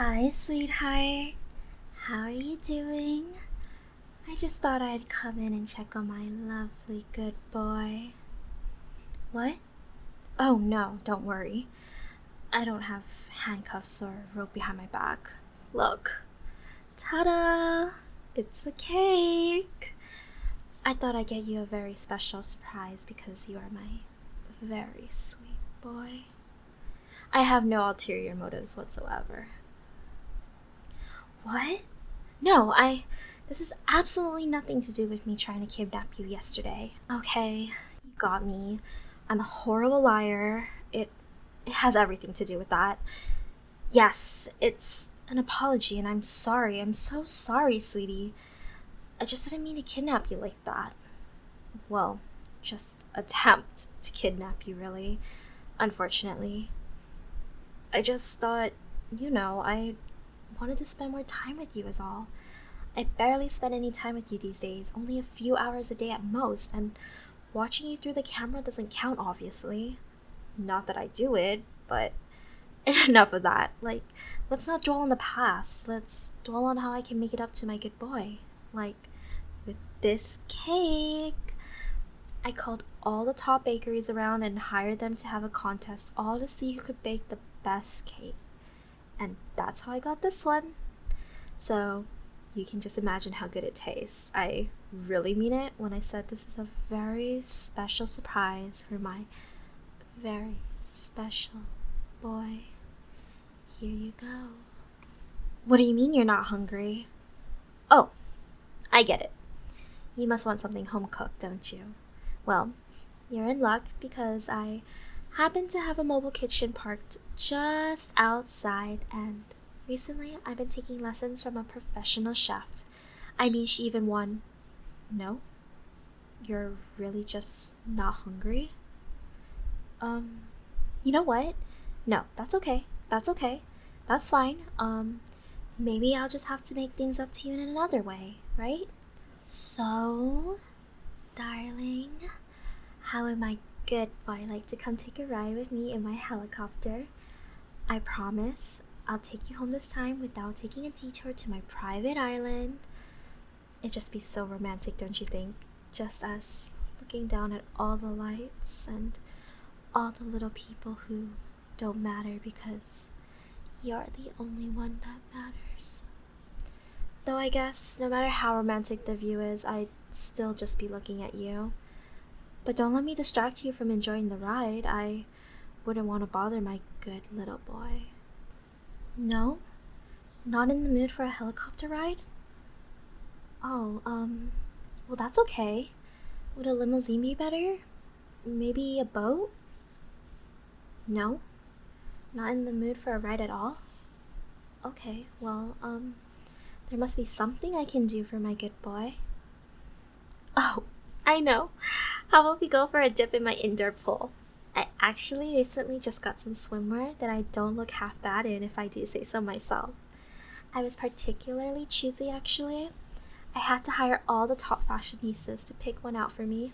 Hi, sweetheart. How are you doing? I just thought I'd come in and check on my lovely good boy. What? Oh no, don't worry. I don't have handcuffs or rope behind my back. Look. Ta-da! It's a cake! I thought I'd get you a very special surprise because you are my very sweet boy. I have no ulterior motives whatsoever. What? No, This is absolutely nothing to do with me trying to kidnap you yesterday. Okay, you got me. I'm a horrible liar. It has everything to do with that. Yes, it's an apology, and I'm sorry. I'm so sorry, sweetie. I just didn't mean to kidnap you like that. Well, just attempt to kidnap you, really. Unfortunately. I just thought, I wanted to spend more time with you is all. I barely spend any time with you these days, only a few hours a day at most, and watching you through the camera doesn't count, obviously. Not that I do it, but enough of that. Let's not dwell on the past. Let's dwell on how I can make it up to my good boy. Like, with this cake. I called all the top bakeries around and hired them to have a contest, all to see who could bake the best cake. And that's how I got this one. So, you can just imagine how good it tastes. I really mean it when I said this is a very special surprise for my very special boy. Here you go. What do you mean you're not hungry? Oh, I get it. You must want something home cooked, don't you? Well, you're in luck because I happen to have a mobile kitchen parked just outside, and recently I've been taking lessons from a professional chef. I mean, she even won. No? You're really just not hungry? You know what? No, that's okay. That's okay. That's fine. Maybe I'll just have to make things up to you in another way, right? So, darling, how would my good boy like to come take a ride with me in my helicopter? I promise I'll take you home this time without taking a detour to my private island. It'd just be so romantic, don't you think? Just us looking down at all the lights and all the little people who don't matter because you're the only one that matters. Though I guess no matter how romantic the view is, I'd still just be looking at you. But don't let me distract you from enjoying the ride. I wouldn't want to bother my good little boy. No? Not in the mood for a helicopter ride? Oh, well that's okay. Would a limousine be better? Maybe a boat? No? Not in the mood for a ride at all? Okay, well, there must be something I can do for my good boy. Oh, I know. How about we go for a dip in my indoor pool? I actually recently just got some swimwear that I don't look half bad in if I do say so myself. I was particularly choosy actually. I had to hire all the top fashionistas to pick one out for me.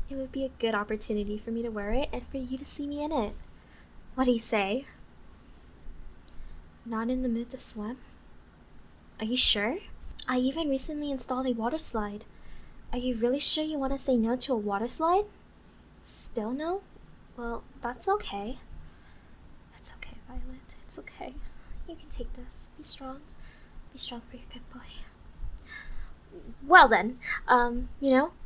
It would be a good opportunity for me to wear it and for you to see me in it. What do you say? Not in the mood to swim? Are you sure? I even recently installed a water slide. Are you really sure you want to say no to a water slide? Still no? Well, that's okay. It's okay, Violet. It's okay. You can take this. Be strong. Be strong for your good boy. Well then,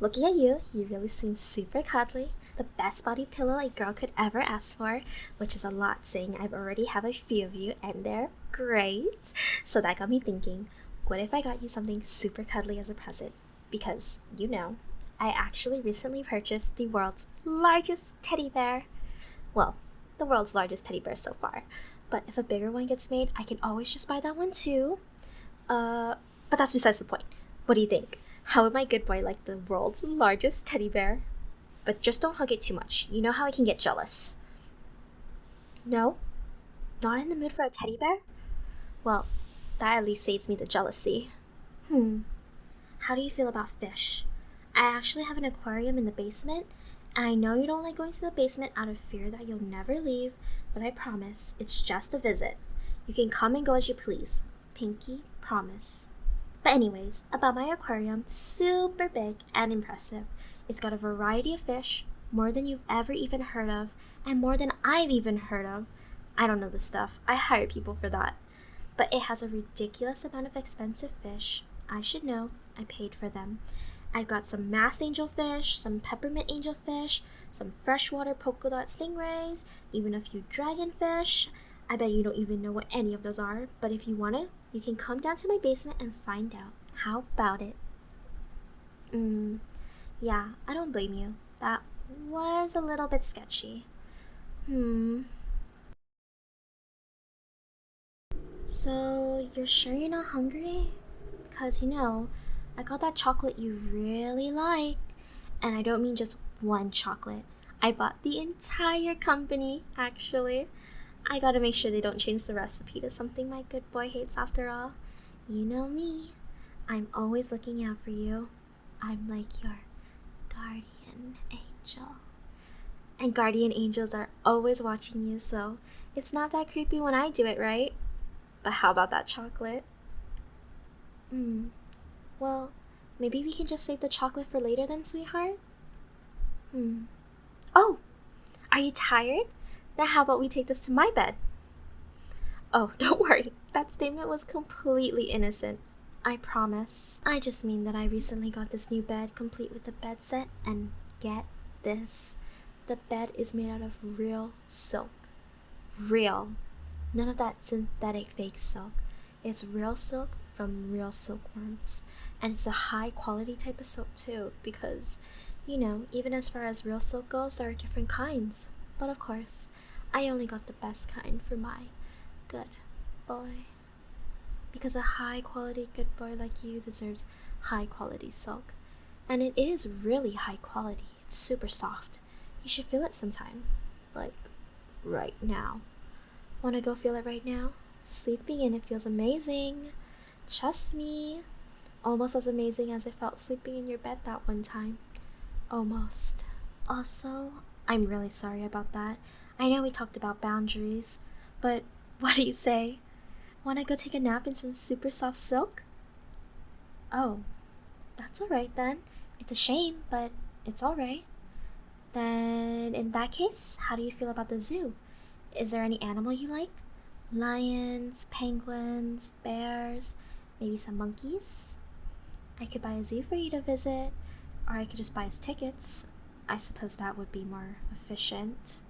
looking at you, you really seem super cuddly. The best body pillow a girl could ever ask for, which is a lot saying I've already have a few of you and they're great. So that got me thinking, what if I got you something super cuddly as a present? Because, I actually recently purchased the world's largest teddy bear. Well, the world's largest teddy bear so far. But if a bigger one gets made, I can always just buy that one too. But that's besides the point. What do you think? How would my good boy like the world's largest teddy bear? But just don't hug it too much. You know how I can get jealous. No? Not in the mood for a teddy bear? Well, that at least saves me the jealousy. How do you feel about fish? I actually have an aquarium in the basement, and I know you don't like going to the basement out of fear that you'll never leave, but I promise, it's just a visit. You can come and go as you please. Pinky promise. But anyways, about my aquarium, super big and impressive. It's got a variety of fish, more than you've ever even heard of, and more than I've even heard of. I don't know this stuff. I hire people for that. But it has a ridiculous amount of expensive fish. I should know. I paid for them. I've got some masked angelfish, some peppermint angelfish, some freshwater polka dot stingrays, even a few dragonfish. I bet you don't even know what any of those are, but if you wanna, you can come down to my basement and find out. How about it? Yeah, I don't blame you. That was a little bit sketchy. So, you're sure you're not hungry? Because, I got that chocolate you really like. And I don't mean just one chocolate. I bought the entire company, actually. I gotta make sure they don't change the recipe to something my good boy hates after all. You know me. I'm always looking out for you. I'm like your guardian angel. And guardian angels are always watching you, so it's not that creepy when I do it, right? But how about that chocolate? Well, maybe we can just save the chocolate for later then, sweetheart? Oh, are you tired? Then how about we take this to my bed? Oh, don't worry. That statement was completely innocent. I promise. I just mean that I recently got this new bed complete with the bed set, and get this. The bed is made out of real silk. Real. None of that synthetic fake silk. It's real silk from real silkworms. And it's a high quality type of silk too, because, even as far as real silk goes, there are different kinds. But of course, I only got the best kind for my good boy. Because a high quality good boy like you deserves high quality silk. And it is really high quality. It's super soft. You should feel it sometime. Like, right now. Wanna go feel it right now? Sleeping in it feels amazing. Trust me. Almost as amazing as it felt sleeping in your bed that one time. Almost. Also, I'm really sorry about that. I know we talked about boundaries, but what do you say? Wanna go take a nap in some super soft silk? Oh, that's alright then. It's a shame, but it's alright. Then, in that case, how do you feel about the zoo? Is there any animal you like? Lions, penguins, bears, maybe some monkeys? I could buy a zoo for you to visit, or I could just buy us tickets. I suppose that would be more efficient.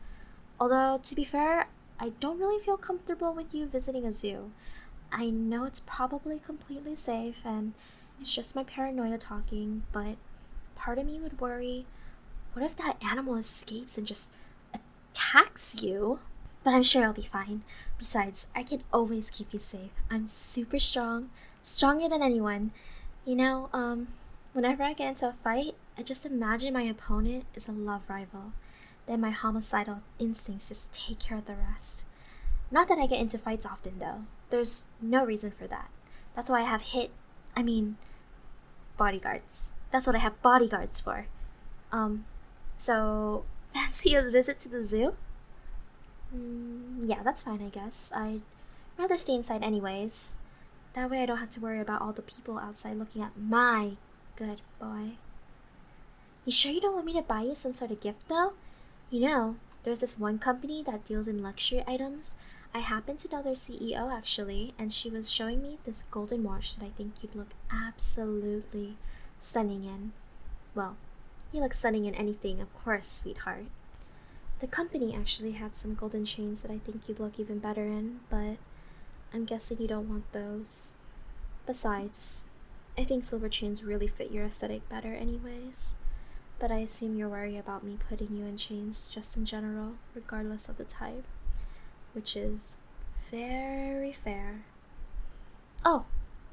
Although, to be fair, I don't really feel comfortable with you visiting a zoo. I know it's probably completely safe, and it's just my paranoia talking, but part of me would worry, what if that animal escapes and just attacks you? But I'm sure I'll be fine. Besides, I can always keep you safe. I'm super strong, stronger than anyone. Whenever I get into a fight, I just imagine my opponent is a love rival. Then my homicidal instincts just take care of the rest. Not that I get into fights often, though. There's no reason for that. That's why I have bodyguards. That's what I have bodyguards for. So, fancy a visit to the zoo? Yeah, that's fine, I guess. I'd rather stay inside anyways. That way I don't have to worry about all the people outside looking at my good boy. You sure you don't want me to buy you some sort of gift, though? There's this one company that deals in luxury items. I happen to know their CEO, actually, and she was showing me this golden watch that I think you'd look absolutely stunning in. Well, you look stunning in anything, of course, sweetheart. The company actually had some golden chains that I think you'd look even better in, but I'm guessing you don't want those. Besides, I think silver chains really fit your aesthetic better anyways. But I assume you're worried about me putting you in chains just in general, regardless of the type. Which is very fair. Oh,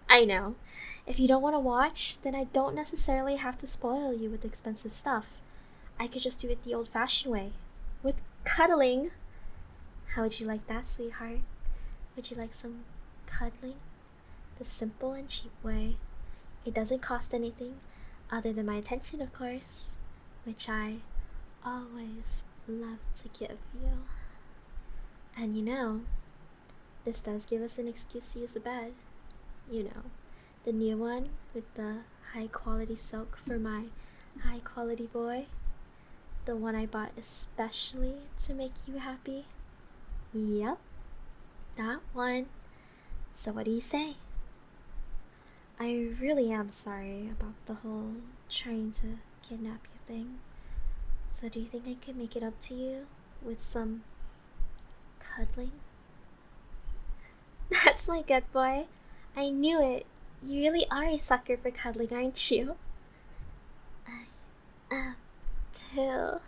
I know. If you don't want to watch, then I don't necessarily have to spoil you with expensive stuff. I could just do it the old-fashioned way, with cuddling. How would you like that, sweetheart? Would you like some cuddling? The simple and cheap way. It doesn't cost anything, other than my attention, of course, which I always love to give you. And this does give us an excuse to use the bed. You know, the new one with the high quality silk for my high quality boy. The one I bought especially to make you happy. Yep, that one. So what do you say? I really am sorry about the whole trying to kidnap you thing. So do you think I could make it up to you with some cuddling? That's my good boy. I knew it. You really are a sucker for cuddling, aren't you? I am too.